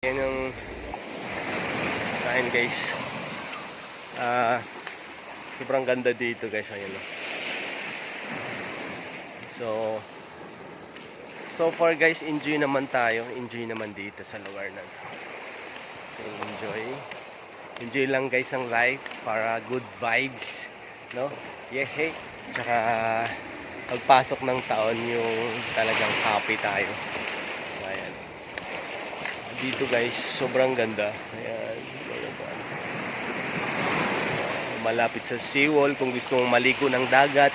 Yan yung kain guys. Sobrang ganda dito guys. Ayan, no? So far guys, enjoy naman tayo. Enjoy naman dito sa lugar na to. So enjoy lang guys ang life para good vibes, no? Yeah, hey. Tsaka pagpasok ng taon yung talagang happy tayo. Ayan. Dito guys, sobrang ganda. Ayan. Malapit sa seawall. Kung gusto mong maligo ng dagat,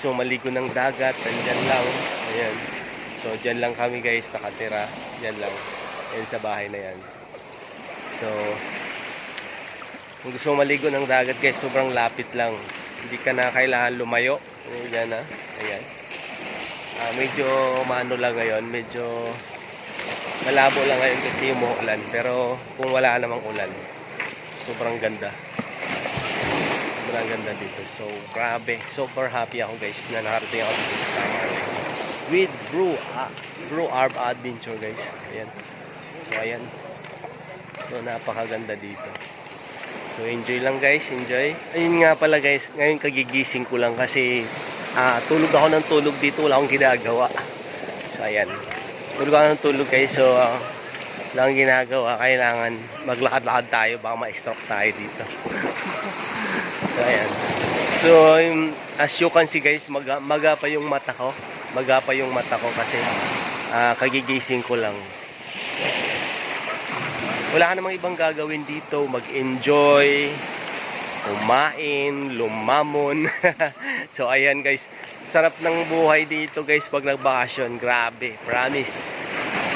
nandyan lang. Ayan. So dyan lang kami guys nakatira. Dyan lang. Ayan sa bahay na yan. So kung gusto mong maligo ng dagat guys, sobrang lapit lang. Hindi ka na kailangan lumayo. Ayan na. Ayan. Medyo maano lang ngayon. Medyo malabo lang ngayon kasi umuulan. Pero kung wala namang ulan, sobrang ganda. Sobrang ganda dito. So grabe. Super happy ako guys na nakarating ako dito sa Samar with Bro Arb Adventure guys. Ayan. So ayan. So napakaganda dito. So enjoy lang guys, enjoy. Ayun nga pala guys, ngayon kagigising ko lang kasi tulog ako ng tulog dito, wala akong ginagawa. So ayan. Tulog ako ng tulog guys, so wala akong ginagawa, kailangan maglakad-lakad tayo, baka ma-stroke tayo dito. So ayan. So as you can see guys, maga pa yung mata ko. Maga pa yung mata ko kasi kagigising ko lang. Wala ka namang ibang gagawin dito, mag-enjoy, kumain, lumamon. So ayan guys, sarap ng buhay dito guys pag nagbakasyon. Grabe, promise.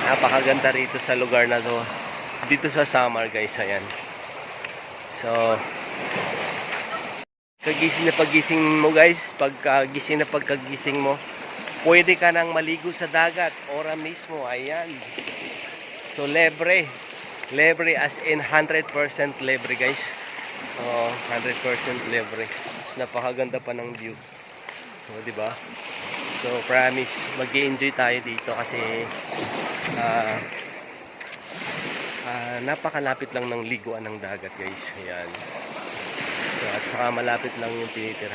Napakaganda rito sa lugar na to. Dito sa Samar guys, ayan. So paggising mo guys, pagkagising mo, pwede ka nang maligo sa dagat, ora mismo, ayan. So libre as in 100% libre guys. 100% libre. Napakaganda pa ng view. So, di ba? So promise, mag-i-enjoy tayo dito kasi napakalapit lang ng liguan ng dagat guys. Ayan. So at saka malapit lang yung tinitira.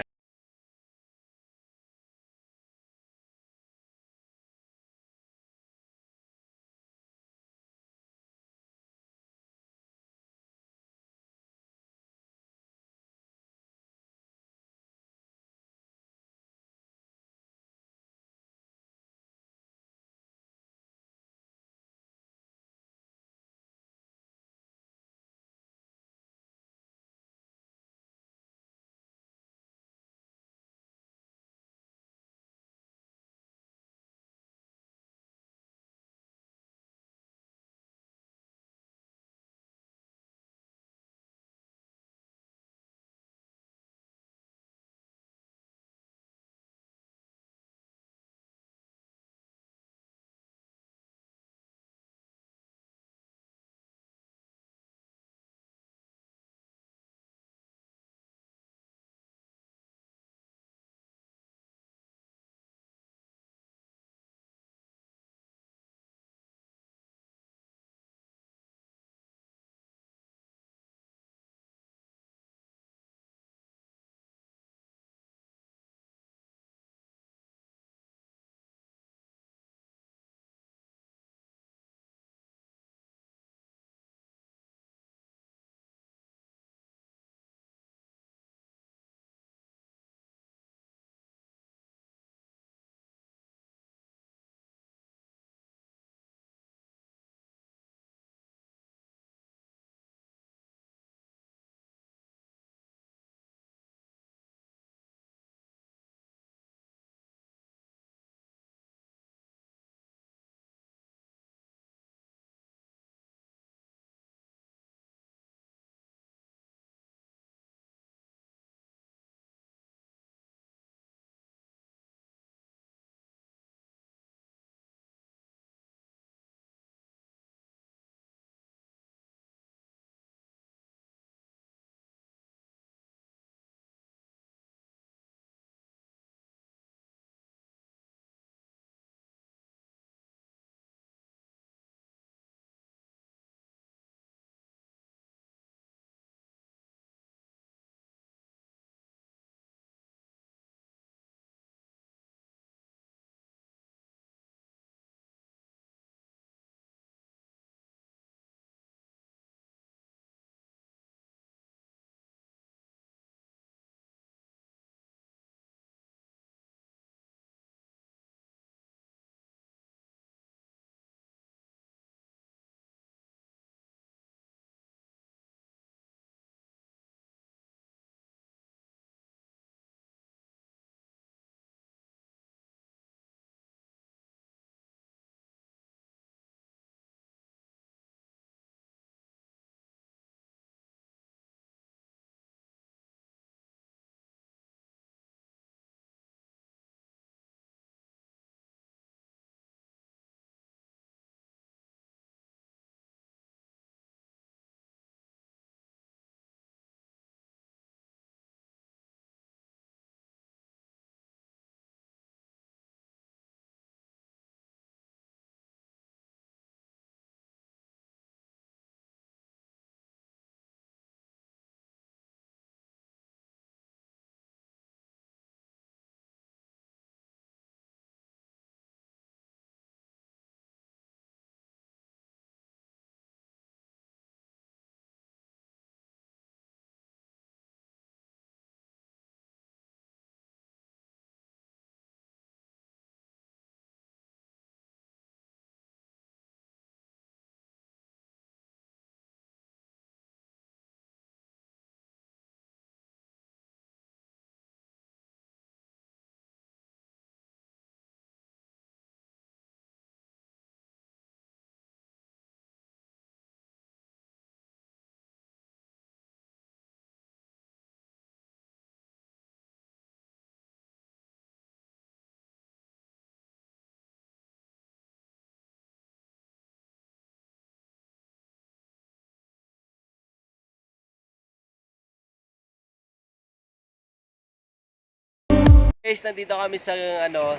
Guys, nandito kami sa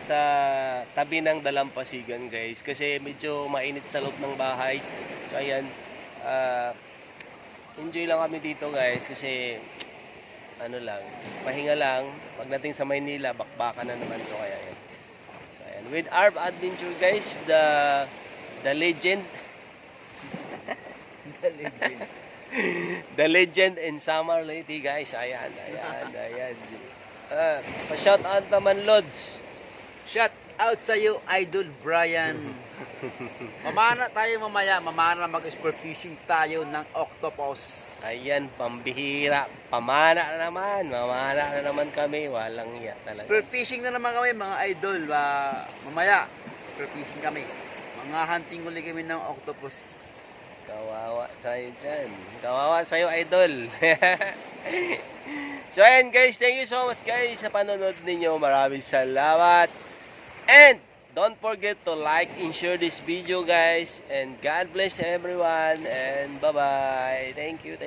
sa tabi ng Dalampasigan, guys, kasi medyo mainit sa loob ng bahay. So ayan, enjoy lang kami dito, guys, kasi lang, pahinga lang. Pagdating sa Maynila, bakbakan na naman to, kaya yan. So ayan, with Arb Adventure, guys, the legend. The legend. The legend in Samar Leyte, guys. Ayan. Pa-shout out naman, Lods. Shout out sa iyo, Idol Brian. Mamana tayo mamaya. Mamana mag-sport fishing tayo ng octopus. Ayan, pambihira. Mamana na naman kami. Walang iya talaga. Sport fishing na naman kami, mga idol. Mamaya, sport fishing kami. Mga hunting uli kami ng octopus. Kawawa tayo dyan. Kawawa sa'yo, idol. So, ayan, guys. Thank you so much, guys, sa panonood ninyo. Maraming salamat. And don't forget to like and share this video, guys. And God bless everyone. And bye-bye. Thank you.